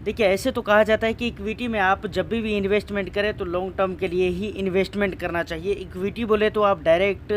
देखिए, ऐसे तो कहा जाता है कि इक्विटी में आप जब भी इन्वेस्टमेंट करें तो लॉन्ग टर्म के लिए ही इन्वेस्टमेंट करना चाहिए। इक्विटी बोले तो आप डायरेक्ट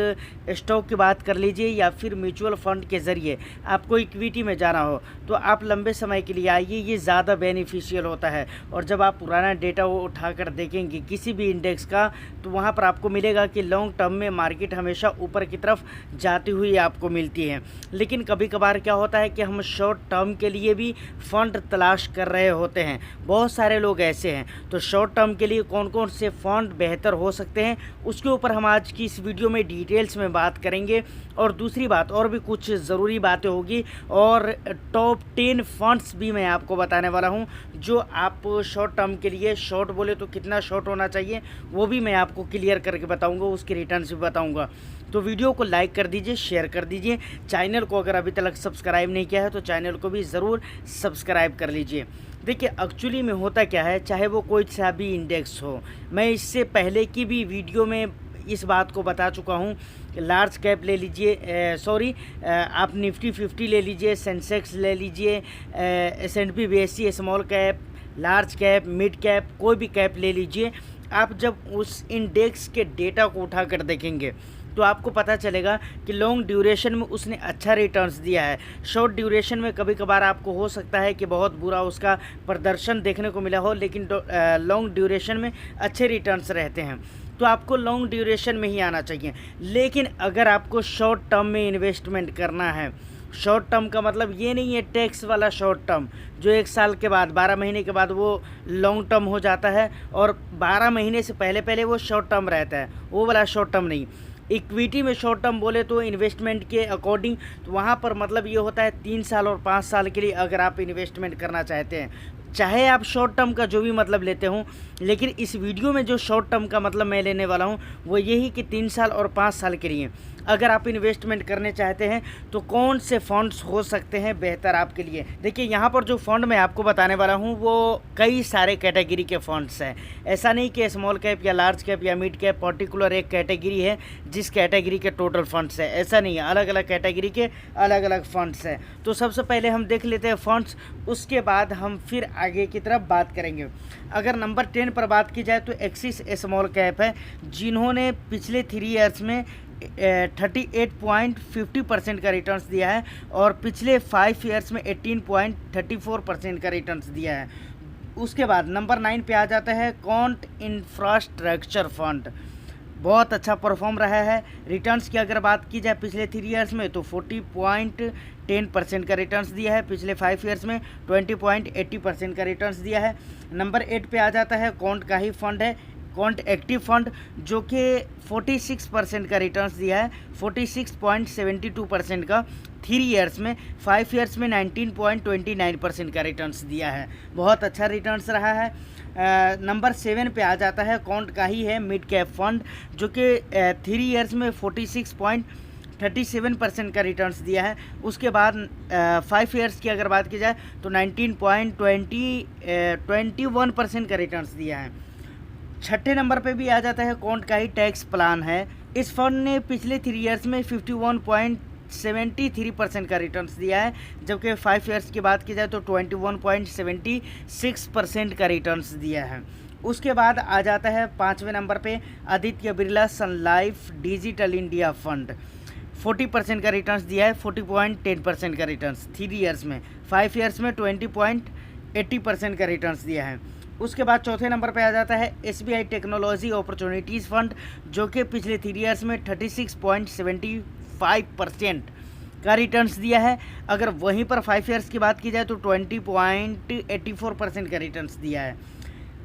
स्टॉक की बात कर लीजिए या फिर म्यूचुअल फंड के ज़रिए आपको इक्विटी में जाना हो तो आप लंबे समय के लिए आइए, ये ज़्यादा बेनिफिशियल होता है। और जब आप पुराना डेटा वो उठा कर देखेंगे किसी भी इंडेक्स का तो वहाँ पर आपको मिलेगा कि लॉन्ग टर्म में मार्केट हमेशा ऊपर की तरफ जाती हुई आपको मिलती है। लेकिन कभी कभार क्या होता है कि हम शॉर्ट टर्म के लिए भी फंड तलाश कर रहे होते हैं, बहुत सारे लोग ऐसे हैं। तो शॉर्ट टर्म के लिए कौन कौन से फंड बेहतर हो सकते हैं उसके ऊपर हम आज की इस वीडियो में डिटेल्स में बात करेंगे। और दूसरी बात और भी कुछ ज़रूरी बातें होगी और टॉप 10 फंड्स भी मैं आपको बताने वाला हूं जो आप शॉर्ट टर्म के लिए, शॉर्ट बोले तो कितना शॉर्ट होना चाहिए वो भी मैं आपको क्लियर करके बताऊंगा, उसके रिटर्न्स भी बताऊंगा। तो वीडियो को लाइक कर दीजिए, शेयर कर दीजिए। चैनल को अगर अभी तक सब्सक्राइब नहीं किया है तो चैनल को भी ज़रूर सब्सक्राइब कर लीजिए। देखिए, एक्चुअली में होता क्या है, चाहे वो कोई सा भी इंडेक्स हो, मैं इससे पहले की भी वीडियो में इस बात को बता चुका हूँ। लार्ज कैप ले लीजिए, आप निफ्टी 50 ले लीजिए, सेंसेक्स ले लीजिए, S&P BSE, small cap, large cap, mid cap, कोई भी कैप ले लीजिए। आप जब उस इंडेक्स के डेटा को उठा कर देखेंगे तो आपको पता चलेगा कि लॉन्ग ड्यूरेशन में उसने अच्छा रिटर्न्स दिया है। शॉर्ट ड्यूरेशन में कभी कभार आपको हो सकता है कि बहुत बुरा उसका प्रदर्शन देखने को मिला हो, लेकिन लॉन्ग ड्यूरेशन में अच्छे रिटर्न्स रहते हैं। तो आपको लॉन्ग ड्यूरेशन में ही आना चाहिए। लेकिन अगर आपको शॉर्ट टर्म में इन्वेस्टमेंट करना है, शॉर्ट टर्म का मतलब ये नहीं है टैक्स वाला शॉर्ट टर्म जो 1 साल के बाद 12 महीने के बाद वो लॉन्ग टर्म हो जाता है और 12 महीने से पहले पहले वो शॉर्ट टर्म रहता है, वो वाला शॉर्ट टर्म नहीं। इक्विटी में शॉर्ट टर्म बोले तो इन्वेस्टमेंट के अकॉर्डिंग तो वहाँ पर मतलब ये होता है 3 साल और 5 साल के लिए अगर आप इन्वेस्टमेंट करना चाहते हैं, चाहे आप शॉर्ट टर्म का जो भी मतलब लेते हों। लेकिन इस वीडियो में जो शॉर्ट टर्म का मतलब मैं लेने वाला हूँ वो यही कि 3 साल और 5 साल के लिए अगर आप इन्वेस्टमेंट करने चाहते हैं तो कौन से फंड्स हो सकते हैं बेहतर आपके लिए। देखिए, यहाँ पर जो फंड मैं आपको बताने वाला हूँ वो कई सारे कैटेगरी के फंड्स हैं। ऐसा नहीं कि स्मॉल कैप या लार्ज कैप या मिड कैप पर्टिकुलर एक कैटेगरी है जिस कैटेगरी के टोटल फंड्स है, ऐसा नहीं है। अलग अलग कैटेगरी के अलग अलग फंड्स हैं। तो सबसे पहले हम देख लेते हैं फंड्स, उसके बाद हम फिर आगे की तरफ बात करेंगे। अगर नंबर 10 पर बात की जाए तो एक्सिस स्मॉल कैप है, जिन्होंने पिछले 3 ईयर्स में 38.50% का रिटर्न्स दिया है और पिछले 5 ईयर्स में 18.34% का रिटर्न्स दिया है। उसके बाद नंबर 9 पे आ जाता है क्वांट इंफ्रास्ट्रक्चर फंड, बहुत अच्छा परफॉर्म रहा है। रिटर्न्स की अगर बात की जाए पिछले 3 ईयर्स में तो 40.10% का रिटर्न्स दिया है, पिछले 5 ईयर्स में 20.80% का रिटर्न्स दिया है। नंबर 8 पे आ जाता है क्वांट का ही फंड है, क्वांट एक्टिव फंड, जो कि 46% का रिटर्न्स दिया है, 46.72% का 3 ईयर्स में। 5 ईयर्स में 19.29% का रिटर्न्स दिया है, बहुत अच्छा रिटर्न्स रहा है। नंबर 7 पे आ जाता है क्वांट का ही है मिड कैप फंड, जो कि 3 ईयर्स में 46.37% का रिटर्न्स दिया है। उसके बाद 5 ईयर्स की अगर बात की जाए तो 19.21% का रिटर्न्स दिया है। छठे नंबर पे भी आ जाता है क्वांट का ही टैक्स प्लान है। इस फंड ने पिछले 3 ईयर्स में 51.73% का रिटर्न्स दिया है, जबकि 5 ईयर्स की बात की जाए तो 21.76% का रिटर्न्स दिया है। उसके बाद आ जाता है 5वें नंबर पे आदित्य बिरला सन लाइफ डिजिटल इंडिया फंड, 40% का रिटर्न्स दिया है, 40.10% का रिटर्न्स 3 ईयर्स में। 5 ईयर्स में 20.80% का रिटर्न्स दिया है। उसके बाद चौथे नंबर पे आ जाता है SBI टेक्नोलॉजी अपॉर्चुनिटीज़ फंड, जो कि पिछले 3 ईयर्स में 36.75% का रिटर्न्स दिया है। अगर वहीं पर 5 ईयर्स की बात की जाए तो 20.84% का रिटर्न्स दिया है।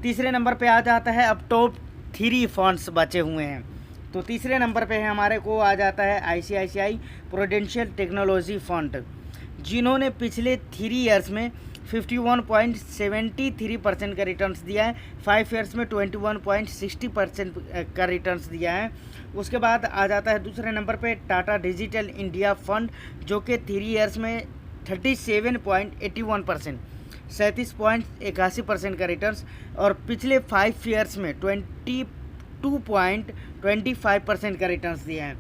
तीसरे नंबर पे आ जाता है, अब टॉप 3 फंड्स बचे हुए हैं। तो तीसरे नंबर पे है हमारे को आ जाता है ICICI प्रूडेंशियल टेक्नोलॉजी फंड, जिन्होंने पिछले 3 ईयर्स में 51.73% का रिटर्न्स दिया है, 5 ईयर्स में 21.60% का रिटर्न्स दिया है। उसके बाद आ जाता है दूसरे नंबर पे टाटा डिजिटल इंडिया फंड, जो कि 3 ईयर्स में 37.81%, 37.81% का रिटर्न्स, और पिछले 5 ईयर्स में 22.25% का रिटर्न्स दिया है।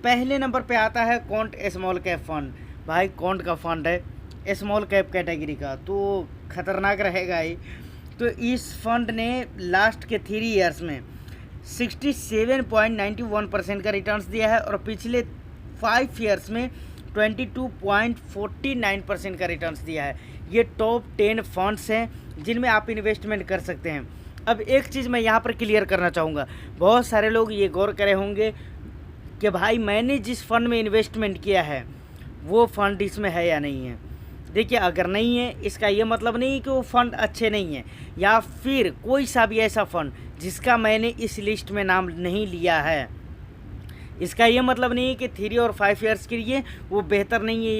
पहले नंबर पे आता है क्वांट स्मॉल कैप फंड। भाई क्वांट का फंड है स्मॉल कैप कैटेगरी का, तो ख़तरनाक रहेगा ही। तो इस फंड ने लास्ट के 3 ईयर्स में 67.91% का रिटर्न्स दिया है और पिछले 5 ईयर्स में 22.49% का रिटर्न्स दिया है। ये टॉप 10 फंड्स हैं जिनमें आप इन्वेस्टमेंट कर सकते हैं। अब एक चीज़ मैं यहाँ पर क्लियर करना चाहूँगा, बहुत सारे लोग ये गौर करे होंगे कि भाई मैंने जिस फंड में इन्वेस्टमेंट किया है वो फ़ंड इसमें है या नहीं है। देखिए, अगर नहीं है इसका ये मतलब नहीं कि वो फ़ंड अच्छे नहीं हैं, या फिर कोई सा भी ऐसा फ़ंड जिसका मैंने इस लिस्ट में नाम नहीं लिया है, इसका ये मतलब नहीं है कि 3 और 5 ईयर्स के लिए वो बेहतर नहीं है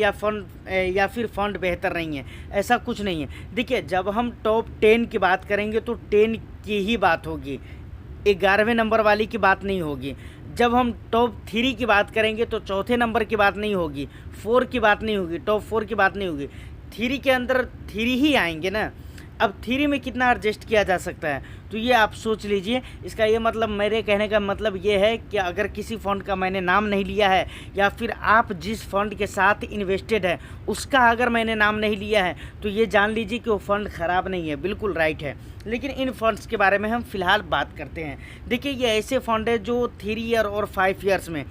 या फिर फ़ंड बेहतर नहीं है, ऐसा कुछ नहीं है। देखिए, जब हम टॉप 10 की बात करेंगे तो 10 की ही बात होगी, 11वें नंबर वाली की बात नहीं होगी। जब हम टॉप 3 की बात करेंगे तो चौथे नंबर की बात नहीं होगी, 4 की बात नहीं होगी, टॉप 4 की बात नहीं होगी। 3 के अंदर 3 ही आएंगे ना। अब 3 में कितना एडजस्ट किया जा सकता है, तो ये आप सोच लीजिए। इसका ये मतलब, मेरे कहने का मतलब ये है कि अगर किसी फ़ंड का मैंने नाम नहीं लिया है, या फिर आप जिस फ़ंड के साथ इन्वेस्टेड है उसका अगर मैंने नाम नहीं लिया है, तो ये जान लीजिए कि वो फ़ंड ख़राब नहीं है, बिल्कुल राइट है। लेकिन इन फंड्स के बारे में हम फ़िलहाल बात करते हैं। देखिए, ये ऐसे फ़ंड है जो 3 ईयर और 5 ईयर्स में,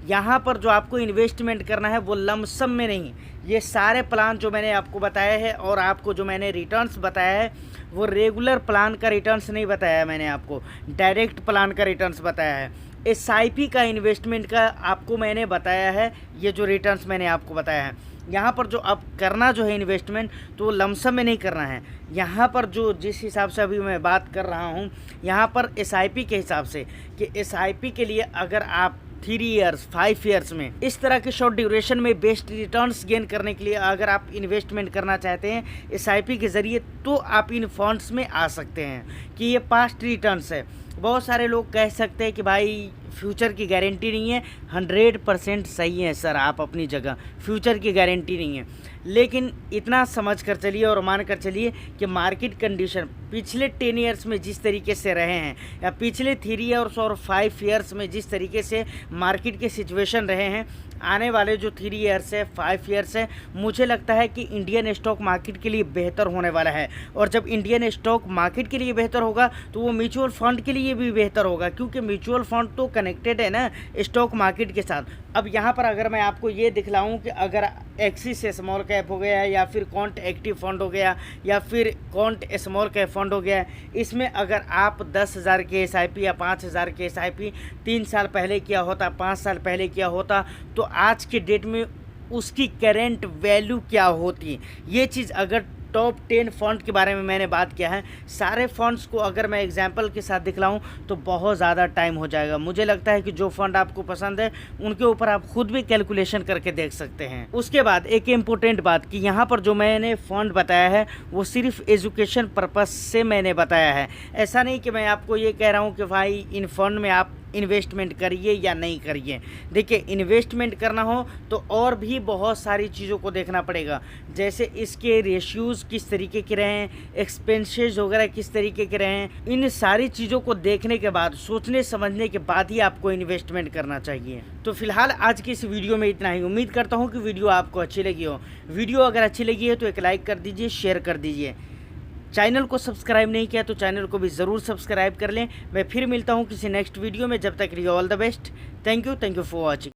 यहाँ पर जो आपको इन्वेस्टमेंट करना है वो लमसम में नहीं, ये सारे प्लान जो मैंने आपको बताया है और आपको जो मैंने रिटर्न्स बताया है वो रेगुलर प्लान का रिटर्न्स नहीं बताया है, मैंने आपको डायरेक्ट प्लान का रिटर्न्स बताया है। SIP का इन्वेस्टमेंट का आपको मैंने बताया है, ये जो रिटर्न्स मैंने आपको बताया है। यहाँ पर जो अब करना जो है इन्वेस्टमेंट, तो लमसम में नहीं करना है। यहाँ पर जो जिस हिसाब से अभी मैं बात कर रहा हूँ, यहाँ पर SIP के हिसाब से, कि SIP के लिए अगर आप 3 ईयर्स 5 ईयर्स में इस तरह के शॉर्ट ड्यूरेशन में बेस्ट रिटर्न्स गेन करने के लिए अगर आप इन्वेस्टमेंट करना चाहते हैं SIP के ज़रिए, तो आप इन फंड्स में आ सकते हैं कि ये पास्ट रिटर्न्स है। बहुत सारे लोग कह सकते हैं कि भाई फ्यूचर की गारंटी नहीं है। 100% सही है सर, आप अपनी जगह, फ्यूचर की गारंटी नहीं है। लेकिन इतना समझ कर चलिए और मान कर चलिए कि मार्केट कंडीशन पिछले 10 ईयर्स में जिस तरीके से रहे हैं, या पिछले 3 ईयर्स और 5 ईयर्स में जिस तरीके से मार्केट के सिचुएशन रहे हैं, आने वाले जो 3 ईयर्स है 5 ईयर्स है, मुझे लगता है कि इंडियन स्टॉक मार्केट के लिए बेहतर होने वाला है। और जब इंडियन स्टॉक मार्केट के लिए बेहतर होगा तो वो म्यूचुअल फंड के लिए भी बेहतर होगा, क्योंकि म्यूचुअल फंड तो कनेक्टेड है ना स्टॉक मार्केट के साथ। अब यहाँ पर अगर मैं आपको ये दिखलाऊँ कि अगर एक्सिस स्मॉल कैप हो गया, या फिर कॉन्ट एक्टिव फंड हो गया, या फिर कॉन्ट स्मॉल कैप फंड हो गया, इसमें अगर आप 10,000 के SIP या 5,000 के SIP 3 साल पहले किया होता, 5 साल पहले किया होता, तो आज के डेट में उसकी करेंट वैल्यू क्या होती। ये चीज़ अगर टॉप 10 फंड के बारे में मैंने बात किया है, सारे फंड्स को अगर मैं एग्जांपल के साथ दिखलाऊं तो बहुत ज़्यादा टाइम हो जाएगा। मुझे लगता है कि जो फंड आपको पसंद है उनके ऊपर आप खुद भी कैलकुलेशन करके देख सकते हैं। उसके बाद एक इम्पोर्टेंट बात कि यहाँ पर जो मैंने फ़ंड बताया है वो सिर्फ एजुकेशन पर्पज़ से मैंने बताया है। ऐसा नहीं कि मैं आपको ये कह रहा हूँ कि भाई इन फंड में आप इन्वेस्टमेंट करिए या नहीं करिए। देखिए, इन्वेस्टमेंट करना हो तो और भी बहुत सारी चीज़ों को देखना पड़ेगा, जैसे इसके रेशियोज़ किस तरीके के रहे हैं, एक्सपेंसेस वगैरह किस तरीके के रहे हैं। इन सारी चीज़ों को देखने के बाद, सोचने समझने के बाद ही आपको इन्वेस्टमेंट करना चाहिए। तो फिलहाल आज की इस वीडियो में इतना ही। उम्मीद करता हूँ कि वीडियो आपको अच्छी लगी हो। वीडियो अगर अच्छी लगी है तो एक लाइक कर दीजिए, शेयर कर दीजिए। चैनल को सब्सक्राइब नहीं किया तो चैनल को भी ज़रूर सब्सक्राइब कर लें। मैं फिर मिलता हूँ किसी नेक्स्ट वीडियो में, जब तक के लिए all the best. Thank you for watching.